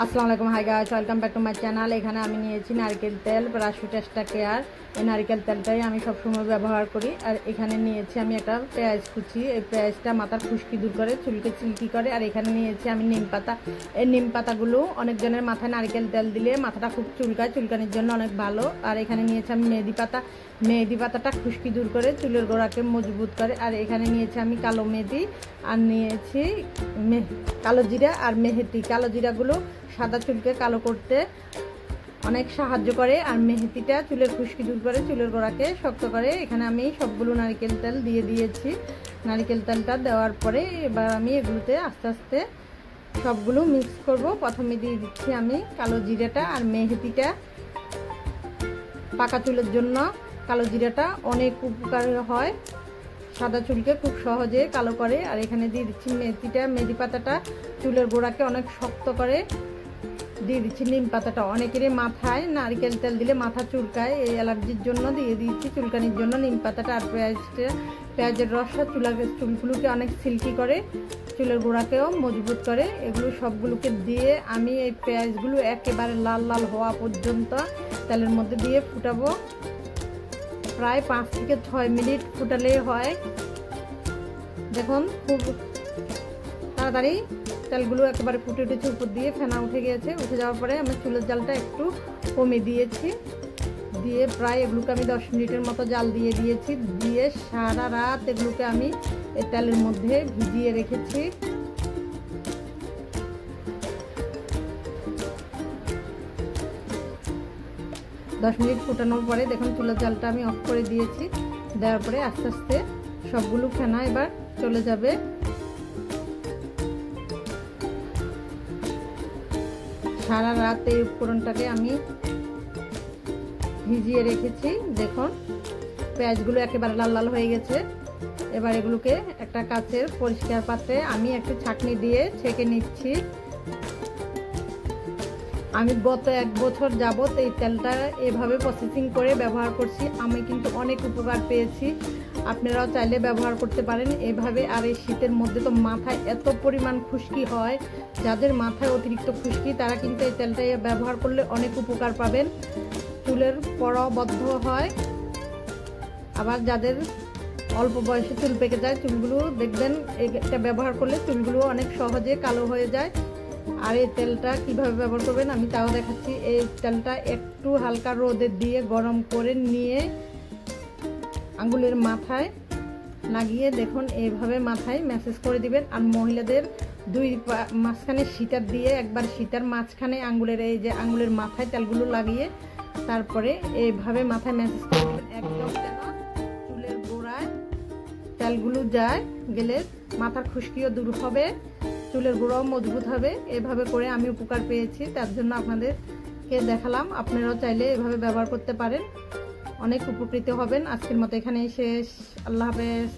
আসসালামু আলাইকুম, hi guys, welcome back to my channel. এখানে আমি নিয়েছি নারকেল তেল ব্রাশ টেস্টা কেয়ার। এই নারকেল তেলটাই আমি সবসময় ব্যবহার করি। আর এখানে নিয়েছি আমি একটা পেঁয়াজ কুচি। এই পেঁয়াজটা মাথার খুশকি দূর করে, চুলকে সিল্কি করে। আর এখানে নিয়েছি আমি নিম পাতা। এই নিম পাতাগুলো অনেকজনের মাথায় নারকেল তেল দিলে মাথাটা খুব চুলকায়, চুলকানির জন্য অনেক ভালো। আর এখানে নিয়েছি আমি মেহেদি পাতা। মেহেদি পাতাটা খুশকি দূর করে, চুলের গোড়াকে মজবুত করে। আর এখানে নিয়েছি আমি কালো মেহেদি, আর নিয়েছি কালো জিরা আর মেহেদি। কালো জিরাগুলো সাদা চুলকে কালো করতে অনেক সাহায্য করে, আর মেহেদিটা চুলের খুশকি দূর করে, চুলের গোড়াকে শক্ত করে। এখানে আমি সবগুলো নারকেল তেল দিয়ে দিয়েছি। নারকেল তেলটা দেওয়ার পরে এবার আমি এগুলোতে আস্তে আস্তে সবগুলো মিক্স করব। প্রথমে দিয়ে দিচ্ছি আমি কালো জিরাটা আর মেহেদিটা। পাকা চুলের জন্য কালো জিরাটা অনেক উপকার হয়, সাদা চুলকে খুব সহজে কালো করে। আর এখানে দিয়ে দিচ্ছি মেথিটা। মেথি পাতাটা চুলের গোড়াকে অনেক শক্ত করে। দিয়ে দিচ্ছি নিম পাতাটা। অনেকেরই মাথায় নারকেল তেল দিলে মাথা চুলকায়, এই অ্যালার্জির জন্য দিয়ে দিচ্ছি, চুলকানির জন্য নিম পাতাটা। আর পেঁয়াজের রসটা চুলগুলোকে অনেক সিল্কি করে, চুলের গোড়াকেও মজবুত করে। এগুলো সবগুলোকে দিয়ে আমি এই পেঁয়াজগুলো একেবারে লাল লাল হওয়া পর্যন্ত তেলের মধ্যে দিয়ে ফুটাবো। প্রায় 5 থেকে 6 মিনিট ফুটালেই হয়। দেখুন খুব তাড়াতাড়ি তেলগুলো একেবারে ফুটে উঠেছে, উপর দিয়ে ফেনা উঠে গিয়েছে। উঠে যাওয়ার পরে আমি চুলের জালটা একটু কমে দিয়েছি। দিয়ে প্রায় এগুলোকে আমি 10 মিনিটের মতো জাল দিয়ে দিয়েছি। দিয়ে সারা রাত এগুলোকে আমি এই তেলের মধ্যে ভিজিয়ে রেখেছি। দশ মিনিট ফুটানোর পরে দেখুন চুলের জালটা আমি অফ করে দিয়েছি। দেওয়ার পরে আস্তে আস্তে সবগুলো ফেনা এবার চলে যাবে। সারা রাত এই উপকরণটাকে আমি ভিজিয়ে রেখেছি। দেখুন পেঁয়াজগুলো একেবারে লাল লাল হয়ে গেছে। এবার এগুলোকে একটা কাচের পরিষ্কার পাত্রে আমি একটু ছাঁকনি দিয়ে ছেঁকে নিচ্ছি। আমি গত 1 বছর যাবত এই তেলটা এভাবে প্রসেসিং করে ব্যবহার করছি। আমি কিন্তু অনেক উপকার পেয়েছি। আপনারাও চাইলে ব্যবহার করতে পারেন এভাবে। আর এই শীতের মধ্যে তো মাথায় এত পরিমাণ খুশকি হয়, যাদের মাথায় অতিরিক্ত খুশকি তারা কিন্তু এই তেলটা ব্যবহার করলে অনেক উপকার পাবেন। চুলের পড়াও বদ্ধ হয়। আবার যাদের অল্প বয়সে চুল পেকে যায়, চুলগুলো দেখবেন এটা ব্যবহার করলে চুলগুলো অনেক সহজে কালো হয়ে যায়। আর এই তেলটা কিভাবে ব্যবহার করবেন আমি তাও দেখাচ্ছি। এই তেলটা একটু হালকা রোদে দিয়ে গরম করে নিয়ে আঙ্গুলের মাথায় লাগিয়ে দেখুন এইভাবে মাথায় ম্যাসেজ করে দিবেন। আর মহিলাদের মাঝখানে সিটার দিয়ে একবার সিটার মাঝখানে আঙ্গুলের এই যে আঙ্গুলের মাথায় তেলগুলো লাগিয়ে তারপরে এইভাবে মাথায় ম্যাসেজ করে দিবেন। একদম যেন চুলের গোড়ায় তেলগুলো যায়, গেলে মাথার খুশকিও দূর হবে, চুলের গোড়াও মজবুত হবে। এভাবে করে আমি উপকার পেয়েছি, তার জন্য আপনাদেরকে দেখালাম। আপনারাও চাইলে এভাবে ব্যবহার করতে পারেন, অনেক উপকৃত হবেন। আজকের মতো এখানেই শেষ। আল্লাহ হাফেজ।